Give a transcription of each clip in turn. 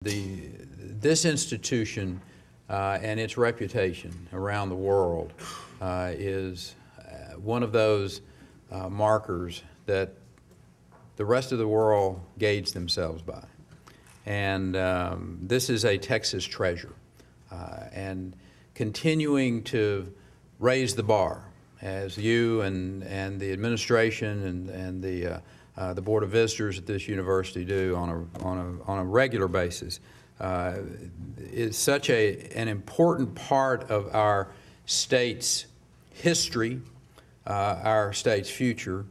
This institution and its reputation around the world is one of those markers that the rest of the world gauge themselves by. And this is a Texas treasure. And continuing to raise the bar, as you and the administration and the Board of Visitors at this university do on a regular basis, is such an important part of our state's history, our state's future.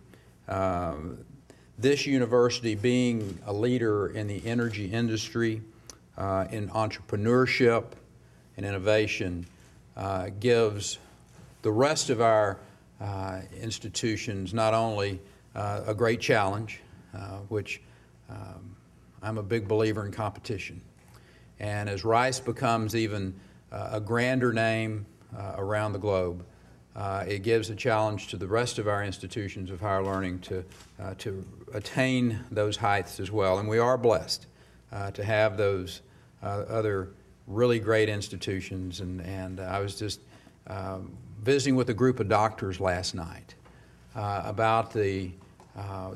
This university, being a leader in the energy industry, in entrepreneurship and innovation, gives the rest of our institutions not only a great challenge, which I'm a big believer in competition. And as Rice becomes even a grander name around the globe, it gives a challenge to the rest of our institutions of higher learning to attain those heights as well. And we are blessed to have those other really great institutions. And I was just visiting with a group of doctors last night about the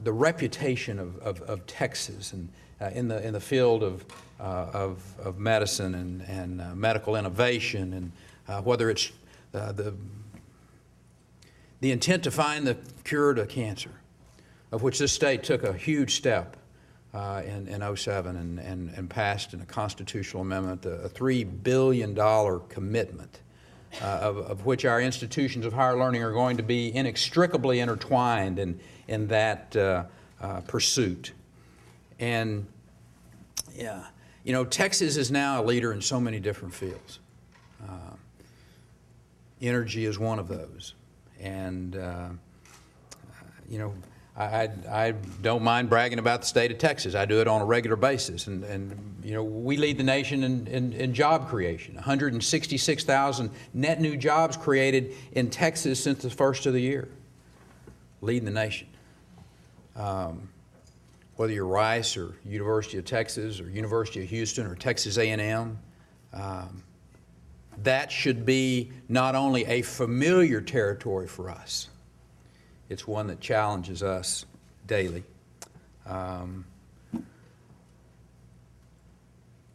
reputation of Texas and in the field of medicine and medical innovation, and whether it's the intent to find the cure to cancer, of which this state took a huge step in '07 and passed in a constitutional amendment a $3 billion commitment, of which our institutions of higher learning are going to be inextricably intertwined in that pursuit. And yeah, you know, Texas is now a leader in so many different fields. Energy is one of those. And, you know, I don't mind bragging about the state of Texas. I do it on a regular basis. And you know, we lead the nation in job creation. 166,000 net new jobs created in Texas since the first of the year. Leading the nation. Whether you're Rice or University of Texas or University of Houston or Texas A&M, that should be not only a familiar territory for us, it's one that challenges us daily.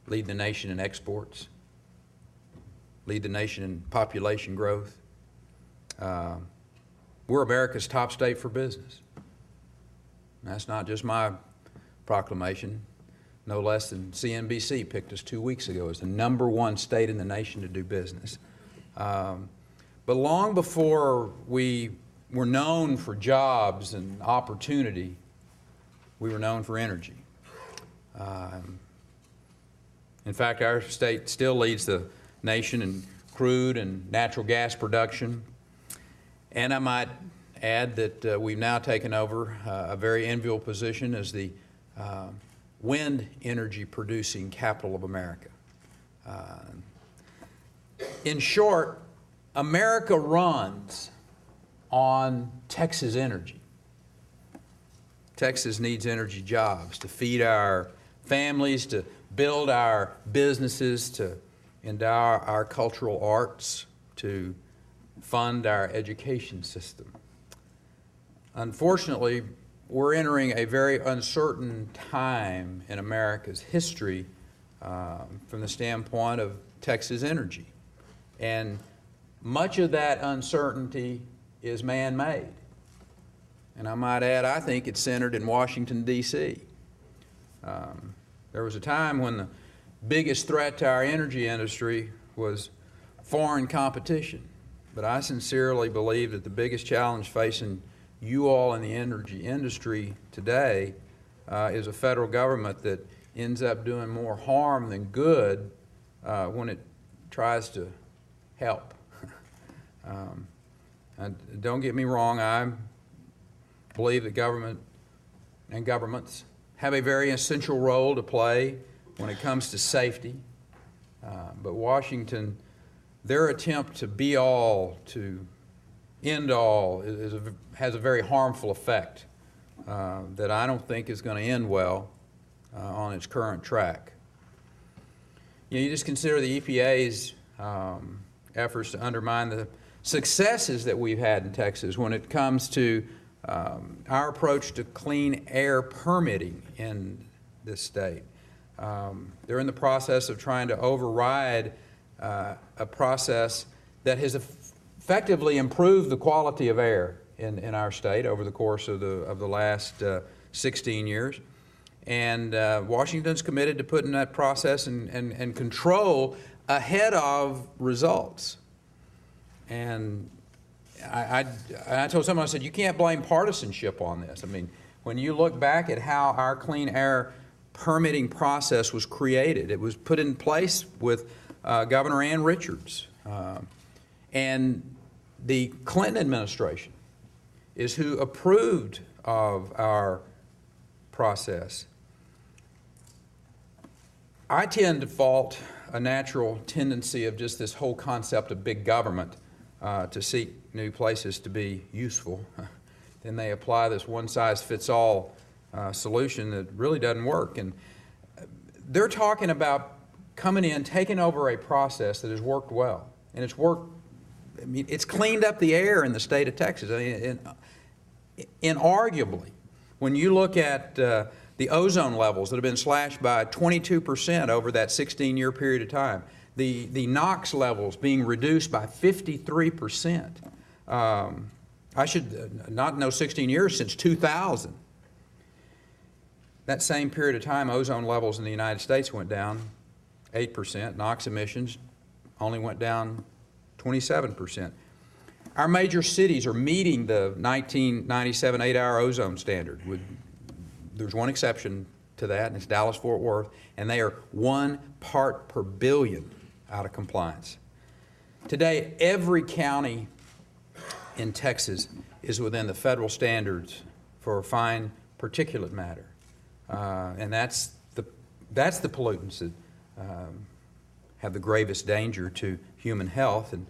Lead the nation in exports, lead the nation in population growth. We're America's top state for business. And that's not just my proclamation. No less than CNBC picked us 2 weeks ago as the #1 state in the nation to do business. But long before we were known for jobs and opportunity, we were known for energy. In fact, our state still leads the nation in crude and natural gas production. And I might add that we've now taken over a very enviable position as the wind energy producing capital of America. In short, America runs on Texas energy. Texas needs energy jobs to feed our families, to build our businesses, to endow our cultural arts, to fund our education system. Unfortunately, we're entering a very uncertain time in America's history from the standpoint of Texas energy. And much of that uncertainty is man-made. And I might add, I think it's centered in Washington, D.C. There was a time when the biggest threat to our energy industry was foreign competition. But I sincerely believe that the biggest challenge facing you all in the energy industry today is a federal government that ends up doing more harm than good when it tries to help. And don't get me wrong, I believe that government and governments have a very essential role to play when it comes to safety. But Washington, their attempt to be all, to end all, has a very harmful effect that I don't think is going to end well on its current track. You just consider the EPA's efforts to undermine the successes that we've had in Texas when it comes to our approach to clean air permitting in this state. They're in the process of trying to override a process that has effectively improved the quality of air in our state over the course of the last 16 years. And Washington's committed to putting that process and control ahead of results. And I told someone, I said, you can't blame partisanship on this. I mean, when you look back at how our clean air permitting process was created, it was put in place with Governor Ann Richards. And the Clinton administration is who approved of our process. I tend to fault a natural tendency of just this whole concept of big government to seek new places to be useful. Then they apply this one-size-fits-all solution that really doesn't work. And they're talking about coming in, taking over a process that has worked well. And it's worked, I mean, it's cleaned up the air in the state of Texas. I mean, inarguably, when you look at the ozone levels that have been slashed by 22% over that 16-year period of time, the NOx levels being reduced by 53%. I should not know 16 years, since 2000. That same period of time, ozone levels in the United States went down 8%. NOx emissions only went down 27%. Our major cities are meeting the 1997 8-hour ozone standard. There's one exception to that, and it's Dallas-Fort Worth, and they are 1 part per billion out of compliance. Today, every county in Texas is within the federal standards for fine particulate matter, and that's the pollutants that have the gravest danger to human health. And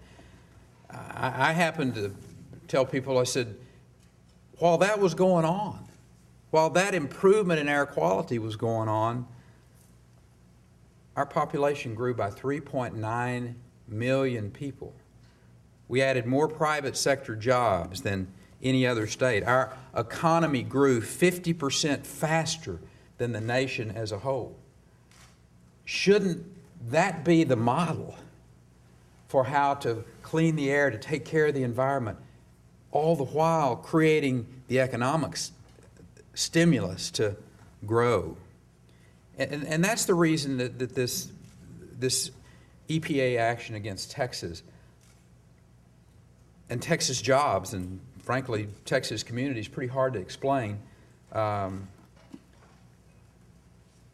I happen to tell people, I said, while that was going on, while that improvement in air quality was going on, our population grew by 3.9 million people. We added more private sector jobs than any other state. Our economy grew 50% faster than the nation as a whole. Shouldn't that be the model for how to clean the air, to take care of the environment, all the while creating the economic stimulus to grow? And that's the reason that this EPA action against Texas and Texas jobs, and frankly, Texas communities, is pretty hard to explain.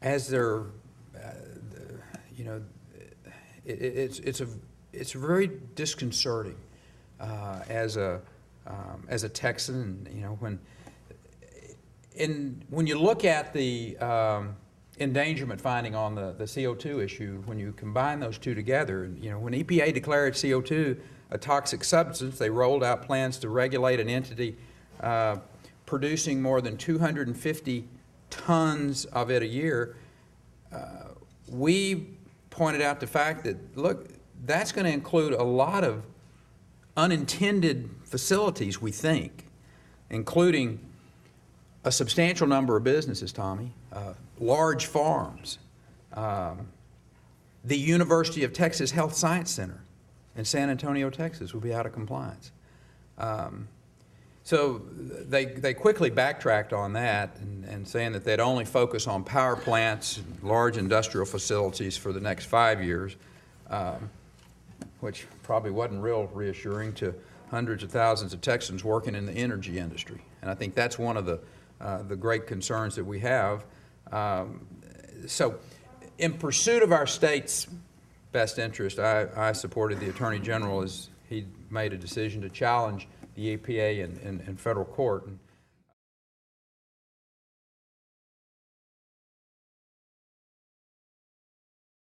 As they're, you know, it's very disconcerting as a Texan. You know, when you look at the endangerment finding on the CO2 issue, when you combine those two together, you know, when EPA declared CO2 a toxic substance, they rolled out plans to regulate an entity producing more than 250 tons of it a year. We pointed out the fact that, look, that's going to include a lot of unintended facilities, we think, including a substantial number of businesses, Tommy, large farms, the University of Texas Health Science Center in San Antonio, Texas, will be out of compliance. So they quickly backtracked on that and saying that they'd only focus on power plants, large industrial facilities for the next 5 years, which probably wasn't real reassuring to hundreds of thousands of Texans working in the energy industry. And I think that's one of the great concerns that we have. So in pursuit of our state's best interest, I supported the Attorney General as he made a decision to challenge the EPA in federal court. And